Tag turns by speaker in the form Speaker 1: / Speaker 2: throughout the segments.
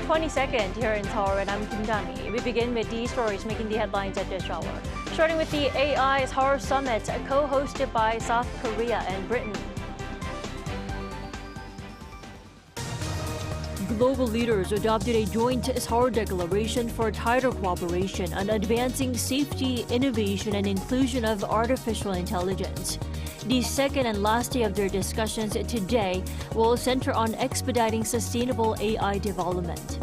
Speaker 1: 22nd here in Seoul, and I'm Kim Dami. We begin with these stories making the headlines at this hour. Starting with the AI Seoul Summit, co-hosted by South Korea and Britain. Global leaders adopted a joint Seoul declaration for tighter cooperation on advancing safety, innovation, and inclusion of artificial intelligence. The second and last day of their discussions today will center on expediting sustainable AI development.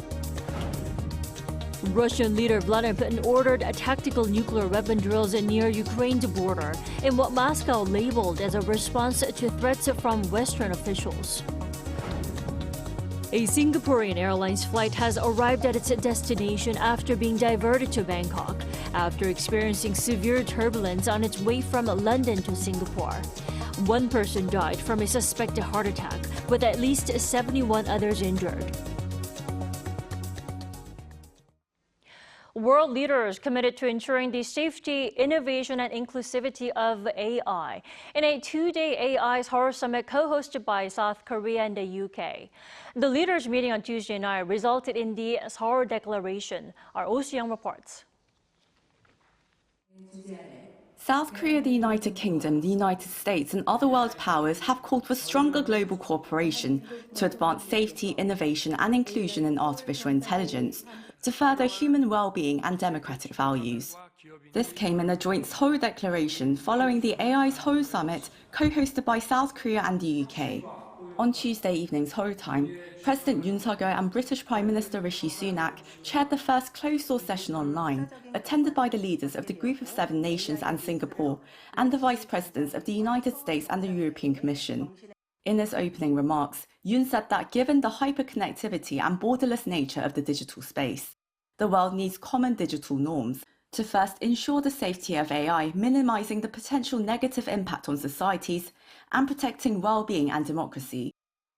Speaker 1: Russian leader Vladimir Putin ordered tactical nuclear weapon drills near Ukraine's border in what Moscow labeled as a response to threats from Western officials. A Singaporean Airlines flight has arrived at its destination after being diverted to Bangkok, after experiencing severe turbulence on its way from London to Singapore. One person died from a suspected heart attack, with at least 71 others injured. World leaders committed to ensuring the safety, innovation, and inclusivity of AI in a two-day AI Seoul Summit co-hosted by South Korea and the UK. The leaders' meeting on Tuesday night resulted in the Seoul Declaration. Our Oh Soo-young reports.
Speaker 2: South Korea, the United Kingdom, the United States, and other world powers have called for stronger global cooperation to advance safety, innovation, and inclusion in artificial intelligence, to further human well-being and democratic values. This came in a joint Seoul declaration following the AI Seoul Summit, co-hosted by South Korea and the UK. On Tuesday evening Seoul time, President Yoon Suk-yeol and British Prime Minister Rishi Sunak chaired the first closed-door session online, attended by the leaders of the Group of Seven Nations and Singapore, and the Vice Presidents of the United States and the European Commission. In his opening remarks, Yoon said that given the hyperconnectivity and borderless nature of the digital space, the world needs common digital norms to first ensure the safety of AI, minimizing the potential negative impact on societies and protecting well-being and democracy.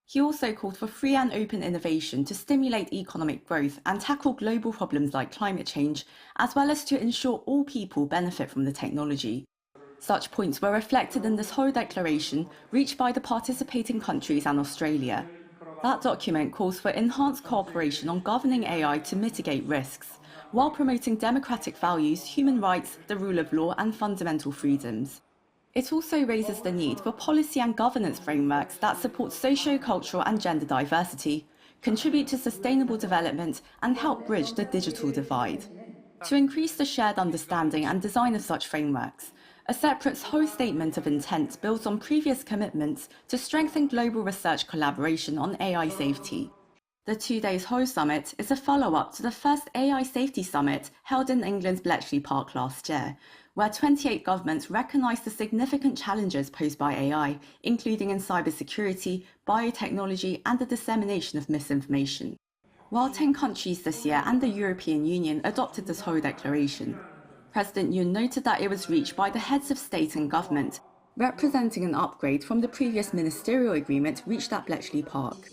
Speaker 2: He also called for free and open innovation to stimulate economic growth and tackle global problems like climate change, as well as to ensure all people benefit from the technology. Such points were reflected in this whole declaration reached by the participating countries and Australia. That document calls for enhanced cooperation on governing AI to mitigate risks, while promoting democratic values, human rights, the rule of law, and fundamental freedoms. It also raises the need for policy and governance frameworks that support socio-cultural and gender diversity, contribute to sustainable development, and help bridge the digital divide. To increase the shared understanding and design of such frameworks, a separate Seoul Statement of Intent builds on previous commitments to strengthen global research collaboration on AI safety. The two-day Seoul Summit is a follow-up to the first AI Safety Summit held in England's Bletchley Park last year, where 28 governments recognised the significant challenges posed by AI, including in cybersecurity, biotechnology, and the dissemination of misinformation. While 10 countries this year and the European Union adopted the Seoul Declaration, President Yoon noted that it was reached by the heads of state and government, representing an upgrade from the previous ministerial agreement reached at Bletchley Park.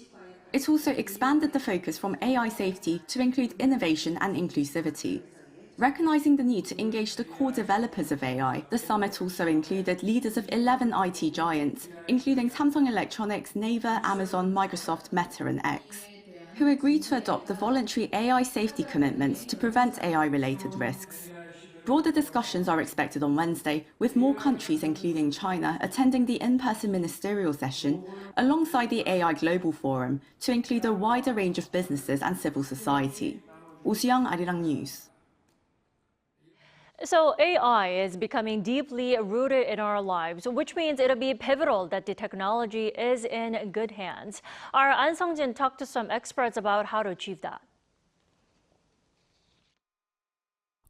Speaker 2: It also expanded the focus from AI safety to include innovation and inclusivity. Recognising the need to engage the core developers of AI, the summit also included leaders of 11 IT giants, including Samsung Electronics, Naver, Amazon, Microsoft, Meta, and X, who agreed to adopt the voluntary AI safety commitments to prevent AI-related risks. Broader discussions are expected on Wednesday, with more countries, including China, attending the in-person ministerial session, alongside the AI Global Forum, to include a wider range of businesses and civil society. Oh Soo-young, Arirang News.
Speaker 1: So AI is becoming deeply rooted in our lives, which means it'll be pivotal that the technology is in good hands. Our An Sung-jin talked to some experts about how to achieve that.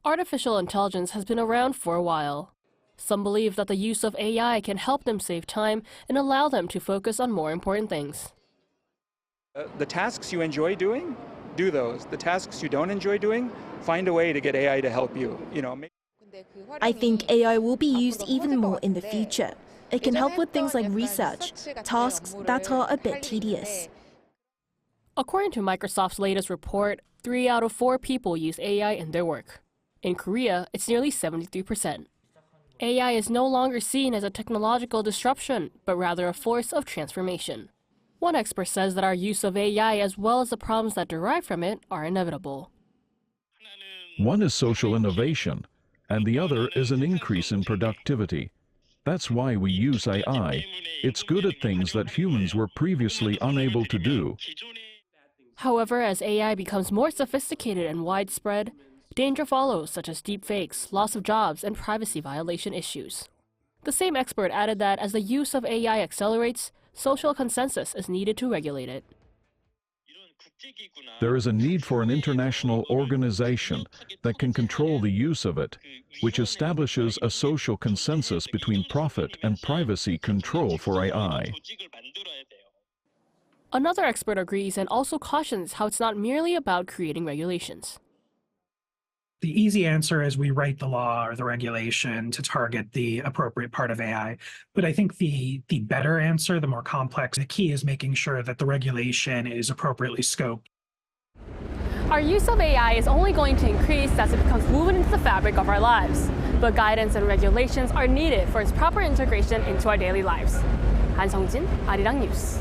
Speaker 3: Artificial intelligence has been around for a while. Some believe that the use of AI can help them save time and allow them to focus on more important things.
Speaker 4: The tasks you enjoy doing, do those. The tasks you don't enjoy doing, find a way to get AI to help you.
Speaker 5: I think AI will be used even more in the future. It can help with things like research, tasks that are a bit tedious.
Speaker 3: According to Microsoft's latest report, 3 out of 4 people use AI in their work. In Korea, it's nearly 73%. AI is no longer seen as a technological disruption, but rather a force of transformation. One expert says that our use of AI, as well as the problems that derive from it, are inevitable.
Speaker 6: One is social innovation, and the other is an increase in productivity. That's why we use AI. It's good at things that humans were previously unable to do.
Speaker 3: However, as AI becomes more sophisticated and widespread, danger follows, such as deepfakes, loss of jobs, and privacy violation issues. The same expert added that as the use of AI accelerates, social consensus is needed to regulate it.
Speaker 6: There is a need for an international organization that can control the use of it, which establishes a social consensus between profit and privacy control for AI.
Speaker 3: Another expert agrees and also cautions how it's not merely about creating regulations.
Speaker 7: The easy answer is we write the law or the regulation to target the appropriate part of AI. But I think the better answer, the more complex, the key is making sure that the regulation is appropriately scoped.
Speaker 3: Our use of AI is only going to increase as it becomes woven into the fabric of our lives. But guidance and regulations are needed for its proper integration into our daily lives. 한성진, Arirang News.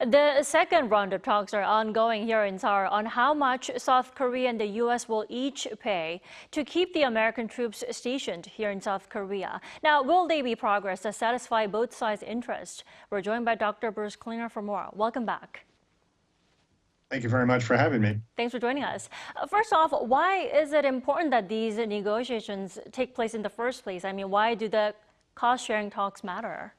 Speaker 1: The second round of talks are ongoing here in Seoul on how much South Korea and the U.S. will each pay to keep the American troops stationed here in South Korea. Now, will they be progress that satisfy both sides' interests? We're joined by Dr. Bruce Klinger for more. Welcome back.
Speaker 8: Thank you very much for having me.
Speaker 1: Thanks for joining us. First off, why is it important that these negotiations take place in the first place? I mean, why do the cost-sharing talks matter?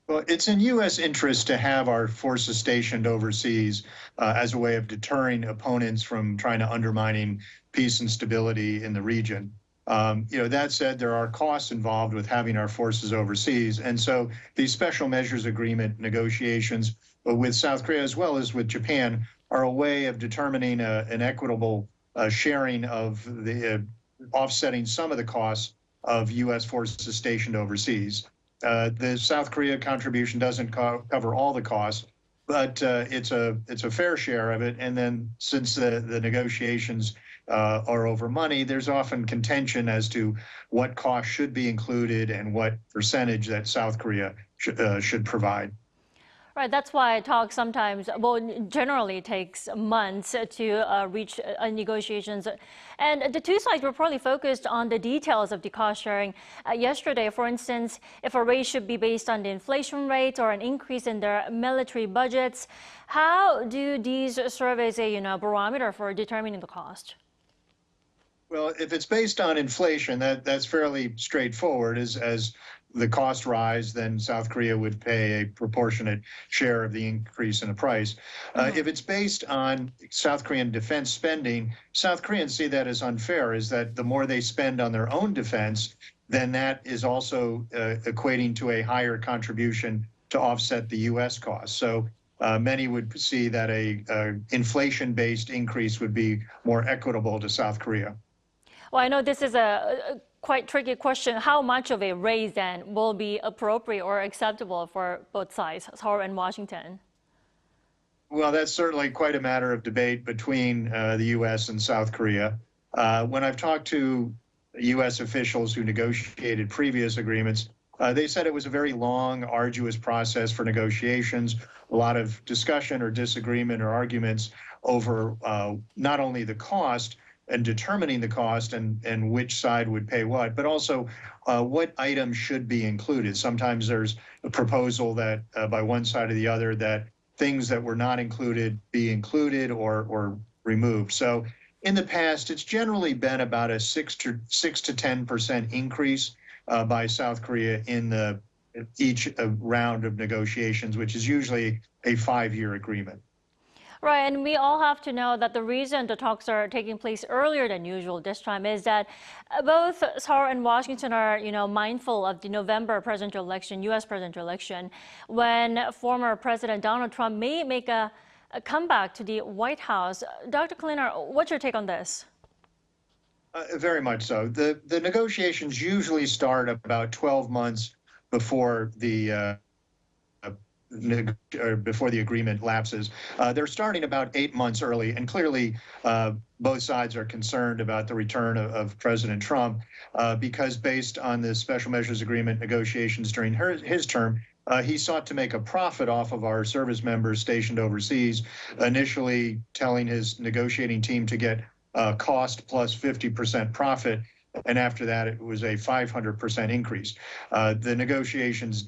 Speaker 8: Well, it's in U.S. interest to have our forces stationed overseas as a way of deterring opponents from trying to undermining peace and stability in the region. That said, there are costs involved with having our forces overseas. And so these special measures agreement negotiations with South Korea as well as with Japan are a way of determining an equitable sharing of the offsetting some of the costs of U.S. forces stationed overseas. The South Korea contribution doesn't cover all the costs, but it's a fair share of it. And then since the negotiations are over money, there's often contention as to what costs should be included and what percentage that South Korea should provide.
Speaker 1: Right, that's why talks sometimes, well, generally takes months to reach negotiations. And the two sides were probably focused on the details of the cost sharing. Yesterday, for instance, if a raise should be based on the inflation rate or an increase in their military budgets, how do these serve as a barometer for determining the cost?
Speaker 8: Well, if it's based on inflation, that's fairly straightforward. As the costs rise, then South Korea would pay a proportionate share of the increase in the price. If it's based on South Korean defense spending, South Koreans see that as unfair, is that the more they spend on their own defense, then that is also equating to a higher contribution to offset the U.S. costs. So many would see that a inflation-based increase would be more equitable to South Korea.
Speaker 1: Well, I know this is a quite tricky question. How much of a raise then will be appropriate or acceptable for both sides, Seoul and Washington?
Speaker 8: Well, that's certainly quite a matter of debate between the U.S. and South Korea. When I've talked to U.S. officials who negotiated previous agreements, they said it was a very long, arduous process for negotiations, a lot of discussion or disagreement or arguments over not only the cost, and determining the cost and which side would pay what, but also what items should be included. Sometimes there's a proposal that by one side or the other that things that were not included be included or removed. So in the past, it's generally been about a 6 to 10% increase by South Korea in each round of negotiations, which is usually a 5-year agreement.
Speaker 1: Right, and we all have to know that the reason the talks are taking place earlier than usual this time is that both Seoul and Washington are, mindful of the November presidential election, U.S. presidential election, when former President Donald Trump may make a comeback to the White House. Dr. Klinger, what's your take on this?
Speaker 8: Very much so. The negotiations usually start about 12 months before the before the agreement lapses. They're starting about 8 months early, and clearly both sides are concerned about the return of President Trump because based on the special measures agreement negotiations during his term, he sought to make a profit off of our service members stationed overseas, initially telling his negotiating team to get cost plus 50% profit. And after that, it was a 500% increase. The negotiations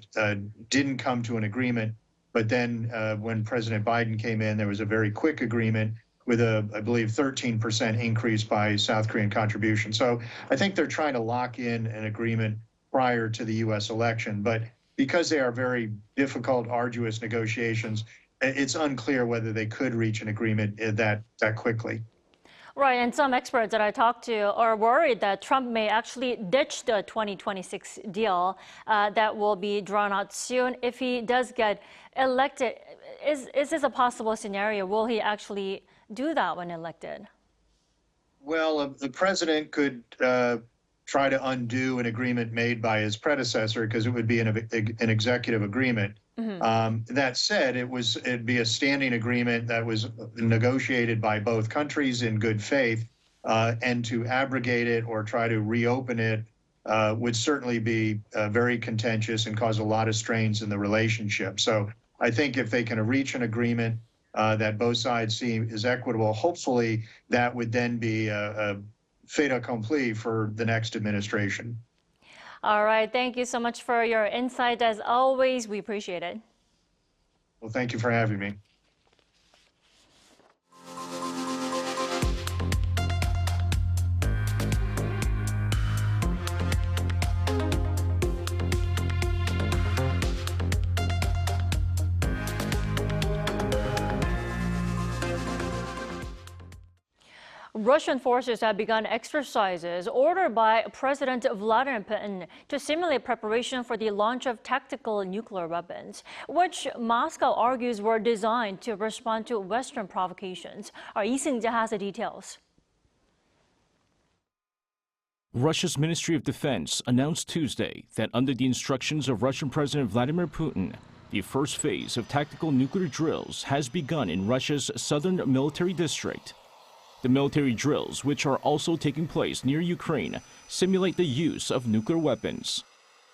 Speaker 8: didn't come to an agreement, but then when President Biden came in, there was a very quick agreement with a, I believe, 13% increase by South Korean contribution. So I think they're trying to lock in an agreement prior to the U.S. election. But because they are very difficult, arduous negotiations, it's unclear whether they could reach an agreement that quickly.
Speaker 1: Right, and some experts that I talked to are worried that Trump may actually ditch the 2026 deal that will be drawn out soon if he does get elected. Is this a possible scenario? Will he actually do that when elected? Well, the president could try to undo an agreement made by his predecessor because it would be an executive agreement. That said, it'd be a standing agreement that was negotiated by both countries in good faith, and to abrogate it or try to reopen it would certainly be very contentious and cause a lot of strains in the relationship. So I think if they can reach an agreement that both sides see is equitable, hopefully that would then be a fait accompli for the next administration. All right. Thank you so much for your insight. As always, we appreciate it.
Speaker 8: Well, thank you for having me.
Speaker 1: Russian forces have begun exercises ordered by President Vladimir Putin to simulate preparation for the launch of tactical nuclear weapons, which Moscow argues were designed to respond to Western provocations. Our Lee Seung-jae has the details.
Speaker 9: Russia's Ministry of Defense announced Tuesday that under the instructions of Russian President Vladimir Putin, the first phase of tactical nuclear drills has begun in Russia's southern military district. The military drills, which are also taking place near Ukraine, simulate the use of nuclear weapons.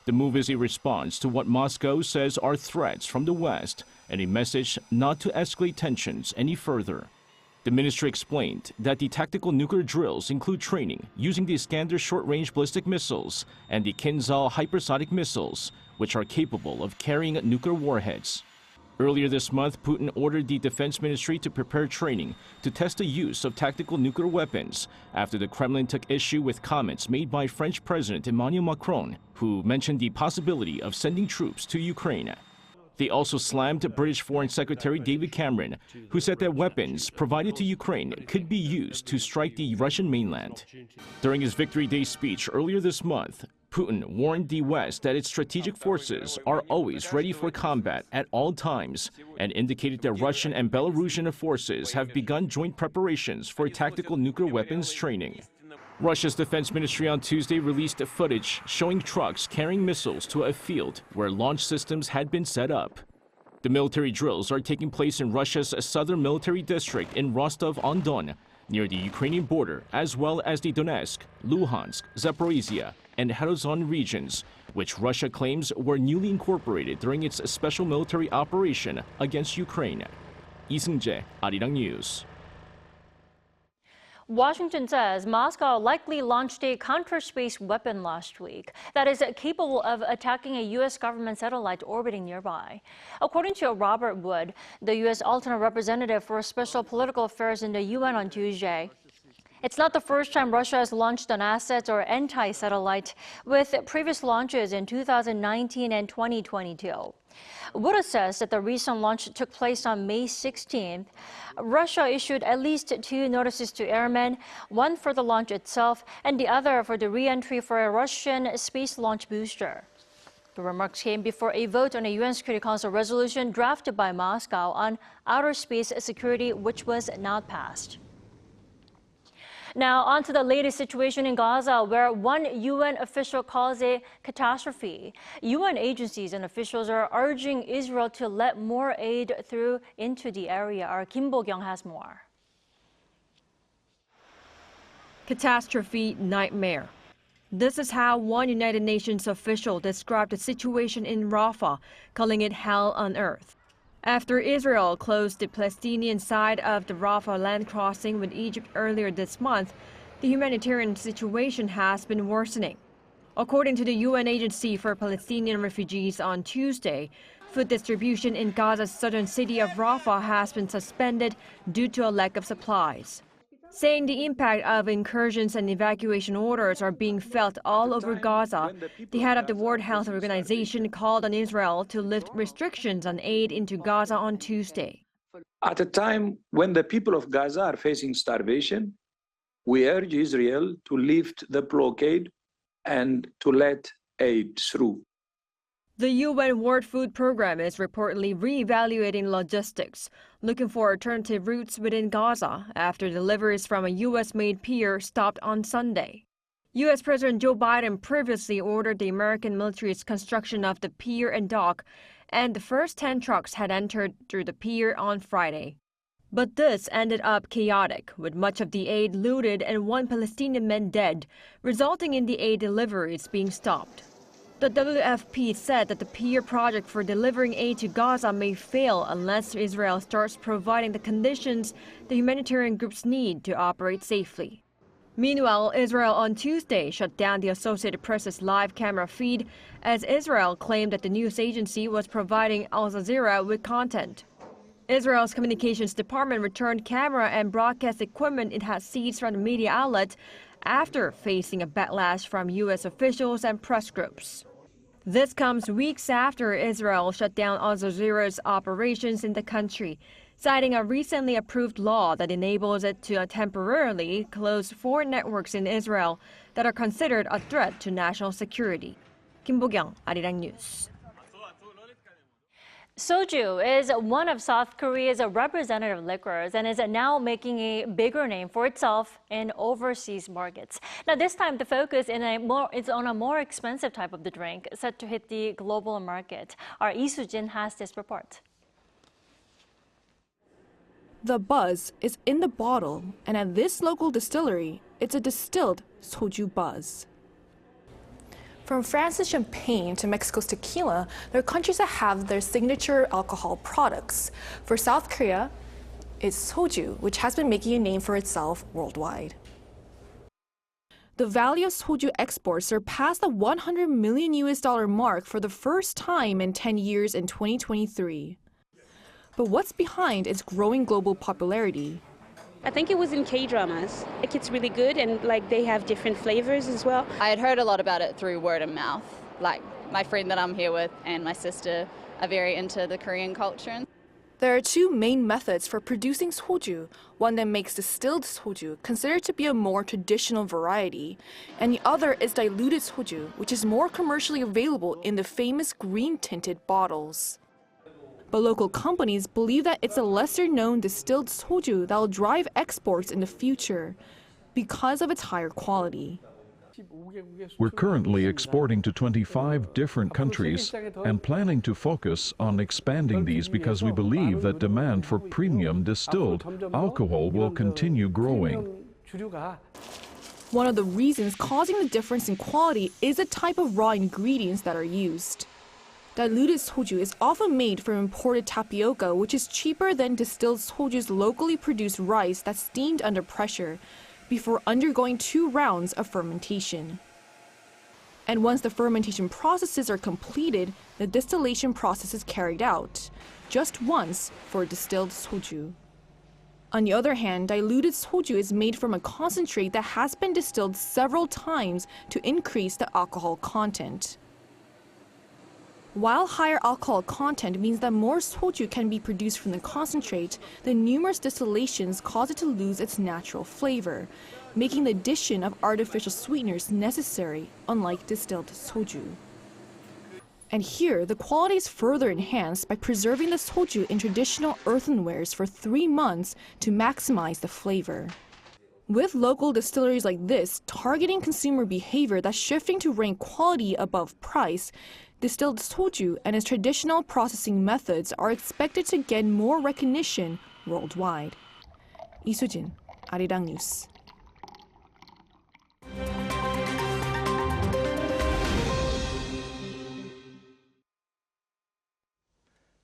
Speaker 9: The move is a response to what Moscow says are threats from the West and a message not to escalate tensions any further. The ministry explained that the tactical nuclear drills include training using the Iskander short-range ballistic missiles and the Kinzhal hypersonic missiles, which are capable of carrying nuclear warheads. Earlier this month, Putin ordered the defense ministry to prepare training to test the use of tactical nuclear weapons after the Kremlin took issue with comments made by French President Emmanuel Macron, who mentioned the possibility of sending troops to Ukraine. They also slammed British Foreign Secretary David Cameron, who said that weapons provided to Ukraine could be used to strike the Russian mainland. During his Victory Day speech earlier this month, Putin warned the West that its strategic forces are always ready for combat at all times and indicated that Russian and Belarusian forces have begun joint preparations for tactical nuclear weapons training. Russia's defense ministry on Tuesday released footage showing trucks carrying missiles to a field where launch systems had been set up. The military drills are taking place in Russia's southern military district in Rostov-on-Don, near the Ukrainian border, as well as the Donetsk, Luhansk, Zaporizhia, and Kherson regions, which Russia claims were newly incorporated during its special military operation against Ukraine. Lee Seung-jae, Arirang News.
Speaker 1: Washington says Moscow likely launched a counter-space weapon last week that is capable of attacking a U.S. government satellite orbiting nearby. According to Robert Wood, the U.S. alternate representative for special political affairs in the UN on Tuesday, it's not the first time Russia has launched an asset or anti-satellite, with previous launches in 2019 and 2022. Wood assessed that the recent launch took place on May 16th. Russia issued at least 2 notices to airmen, one for the launch itself and the other for the re-entry for a Russian space launch booster. The remarks came before a vote on a UN Security Council resolution drafted by Moscow on outer space security, which was not passed. Now, on to the latest situation in Gaza, where one UN official calls a catastrophe. UN agencies and officials are urging Israel to let more aid through into the area. Our Kim Bo-kyung has more.
Speaker 10: Catastrophe nightmare. This is how one United Nations official described the situation in Rafah, calling it hell on earth. After Israel closed the Palestinian side of the Rafah land crossing with Egypt earlier this month, the humanitarian situation has been worsening. According to the UN Agency for Palestinian Refugees on Tuesday, food distribution in Gaza's southern city of Rafah has been suspended due to a lack of supplies. Saying the impact of incursions and evacuation orders are being felt all over Gaza, the head of the World Health Organization called on Israel to lift restrictions on aid into Gaza on Tuesday.
Speaker 11: At a time when the people of Gaza are facing starvation, we urge Israel to lift the blockade and to let aid through.
Speaker 10: The UN World Food Programme is reportedly re-evaluating logistics, looking for alternative routes within Gaza after deliveries from a U.S.-made pier stopped on Sunday. U.S. President Joe Biden previously ordered the American military's construction of the pier and dock, and the first 10 trucks had entered through the pier on Friday. But this ended up chaotic, with much of the aid looted and one Palestinian man dead, resulting in the aid deliveries being stopped. The WFP said that the pier project for delivering aid to Gaza may fail unless Israel starts providing the conditions the humanitarian groups need to operate safely. Meanwhile, Israel on Tuesday shut down the Associated Press's live camera feed as Israel claimed that the news agency was providing Al Jazeera with content. Israel's communications department returned camera and broadcast equipment it had seized from the media outlet after facing a backlash from U.S. officials and press groups. This comes weeks after Israel shut down Al Jazeera's operations in the country, citing a recently approved law that enables it to temporarily close 4 networks in Israel that are considered a threat to national security. Kim Bo-kyung, Arirang News.
Speaker 1: Soju is one of South Korea's representative liquors and is now making a bigger name for itself in overseas markets. Now, this time the focus is on a more expensive type of the drink set to hit the global market. Our Lee Soo-jin has this report.
Speaker 12: The buzz is in the bottle, and at this local distillery, it's a distilled soju buzz. From France's champagne to Mexico's tequila, there are countries that have their signature alcohol products. For South Korea, it's soju, which has been making a name for itself worldwide. The value of soju exports surpassed the $100 million mark for the first time in 10 years in 2023. But what's behind its growing global popularity?
Speaker 13: I think it was in K-dramas. Like, it's really good, and like they have different flavors as well.
Speaker 14: I had heard a lot about it through word of mouth. Like, my friend that I'm here with and my sister are very into the Korean culture.
Speaker 12: There are 2 main methods for producing soju, one that makes distilled soju, considered to be a more traditional variety, and the other is diluted soju, which is more commercially available in the famous green-tinted bottles. But local companies believe that it's a lesser-known distilled soju that will drive exports in the future because of its higher quality.
Speaker 6: We're currently exporting to 25 different countries and planning to focus on expanding these because we believe that demand for premium distilled alcohol will continue growing.
Speaker 12: One of the reasons causing the difference in quality is the type of raw ingredients that are used. Diluted soju is often made from imported tapioca, which is cheaper than distilled soju's locally produced rice that's steamed under pressure before undergoing 2 rounds of fermentation. And once the fermentation processes are completed, the distillation process is carried out, just once for distilled soju. On the other hand, diluted soju is made from a concentrate that has been distilled several times to increase the alcohol content. While higher alcohol content means that more soju can be produced from the concentrate, the numerous distillations cause it to lose its natural flavor, making the addition of artificial sweeteners necessary, unlike distilled soju. And here, the quality is further enhanced by preserving the soju in traditional earthenwares for 3 months to maximize the flavor. With local distilleries like this targeting consumer behavior that's shifting to rank quality above price, distilled soju and its traditional processing methods are expected to gain more recognition worldwide. 이수진, Arirang News.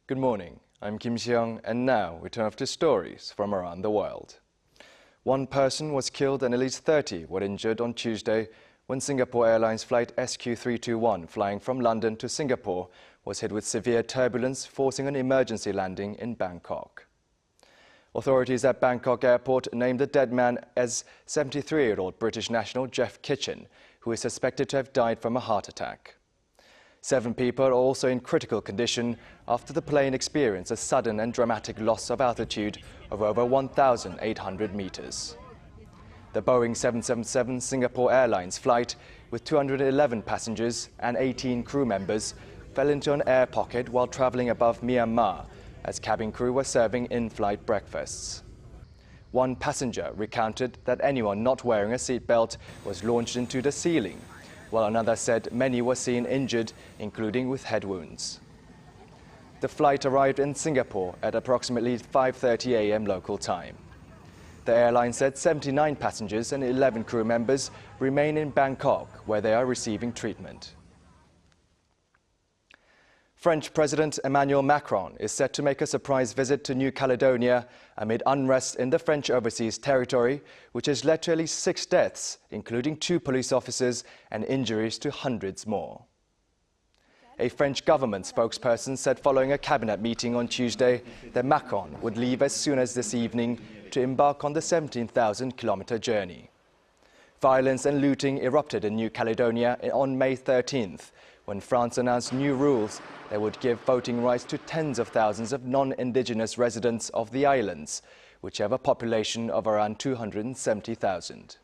Speaker 15: Good morning, I'm Kim Seong, and now we turn off to stories from around the world. One person was killed and at least 30 were injured on Tuesday when Singapore Airlines flight SQ321 flying from London to Singapore was hit with severe turbulence, forcing an emergency landing in Bangkok. Authorities at Bangkok Airport named the dead man as 73-year-old British national Jeff Kitchen, who is suspected to have died from a heart attack. 7 people are also in critical condition after the plane experienced a sudden and dramatic loss of altitude of over 1,800 meters. The Boeing 777 Singapore Airlines flight with 211 passengers and 18 crew members fell into an air pocket while traveling above Myanmar as cabin crew were serving in-flight breakfasts. One passenger recounted that anyone not wearing a seatbelt was launched into the ceiling, while another said many were seen injured, including with head wounds. The flight arrived in Singapore at approximately 5:30 a.m. local time. The airline said 79 passengers and 11 crew members remain in Bangkok, where they are receiving treatment. French President Emmanuel Macron is set to make a surprise visit to New Caledonia amid unrest in the French overseas territory, which has led to at least 6 deaths, including 2 police officers, and injuries to hundreds more. A French government spokesperson said following a cabinet meeting on Tuesday that Macron would leave as soon as this evening to embark on the 17,000-kilometer journey. Violence and looting erupted in New Caledonia on May 13th, when France announced new rules that would give voting rights to tens of thousands of non-indigenous residents of the islands, which have a population of around 270,000.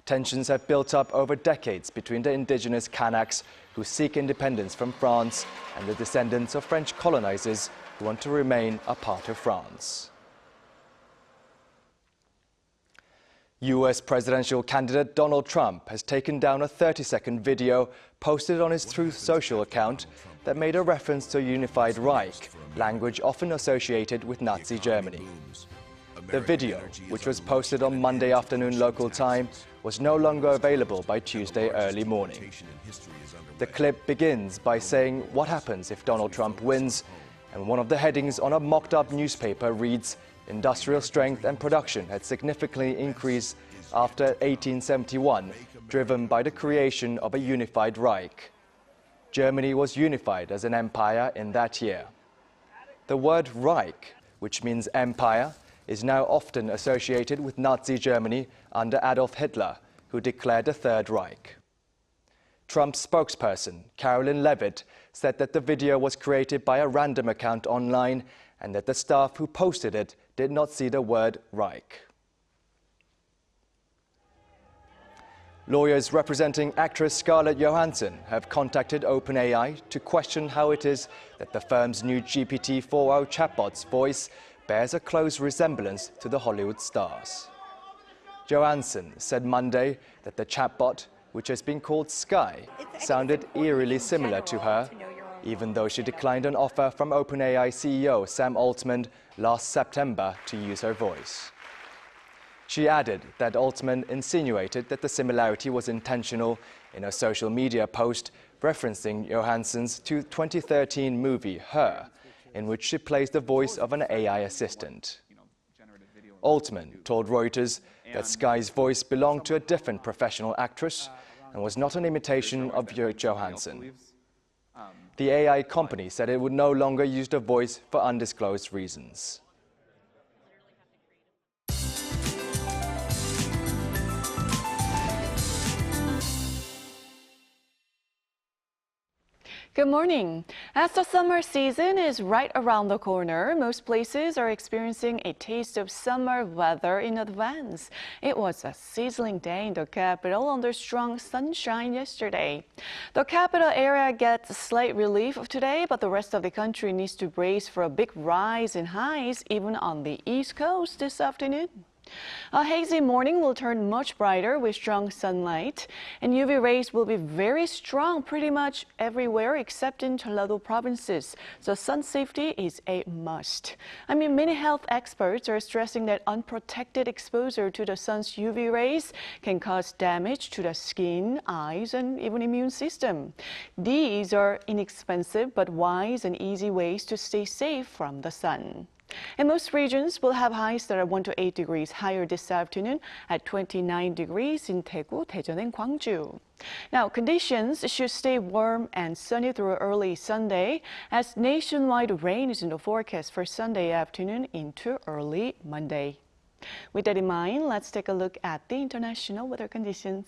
Speaker 15: Tensions have built up over decades between the indigenous Kanaks who seek independence from France and the descendants of French colonizers who want to remain a part of France. US presidential candidate Donald Trump has taken down a 30-second video posted on his Truth Social account that made a reference to a unified Reich, language often associated with Nazi Germany. The video, which was posted on Monday afternoon local time, was no longer available by Tuesday early morning. The clip begins by saying what happens if Donald Trump wins, and one of the headings on a mocked-up newspaper reads, "Industrial strength and production had significantly increased after 1871, driven by the creation of a unified Reich. Germany was unified as an empire in that year." The word Reich, which means empire, is now often associated with Nazi Germany under Adolf Hitler, who declared a Third Reich. Trump's spokesperson, Carolyn Levitt, said that the video was created by a random account online and that the staff who posted it did not see the word Reich. Lawyers representing actress Scarlett Johansson have contacted OpenAI to question how it is that the firm's new GPT-4o chatbot's voice bears a close resemblance to the Hollywood stars. Johansson said Monday that the chatbot, which has been called Sky, sounded eerily similar to her, even though she declined an offer from OpenAI CEO Sam Altman last September to use her voice. She added that Altman insinuated that the similarity was intentional in a social media post referencing Johansson's 2013 movie Her, in which she plays the voice of an AI assistant. Altman told Reuters that Sky's voice belonged to a different professional actress and was not an imitation of Johansson. The AI company said it would no longer use the voice for undisclosed reasons.
Speaker 16: Good morning. As the summer season is right around the corner, most places are experiencing a taste of summer weather in advance. It was a sizzling day in the capital under strong sunshine yesterday. The capital area gets slight relief today, but the rest of the country needs to brace for a big rise in highs even on the East Coast this afternoon. A hazy morning will turn much brighter with strong sunlight, and UV rays will be very strong pretty much everywhere except in Jeollado provinces, so sun safety is a must. Many health experts are stressing that unprotected exposure to the sun's UV rays can cause damage to the skin, eyes, and even immune system. These are inexpensive but wise and easy ways to stay safe from the sun. And most regions will have highs that are 1 to 8 degrees higher this afternoon at 29 degrees in Daegu, Daejeon, and Gwangju. Now, conditions should stay warm and sunny through early Sunday as nationwide rain is in the forecast for Sunday afternoon into early Monday. With that in mind, let's take a look at the international weather conditions.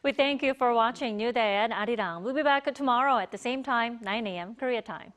Speaker 1: We thank you for watching New Day at Arirang. We'll be back tomorrow at the same time, 9 a.m. Korea time.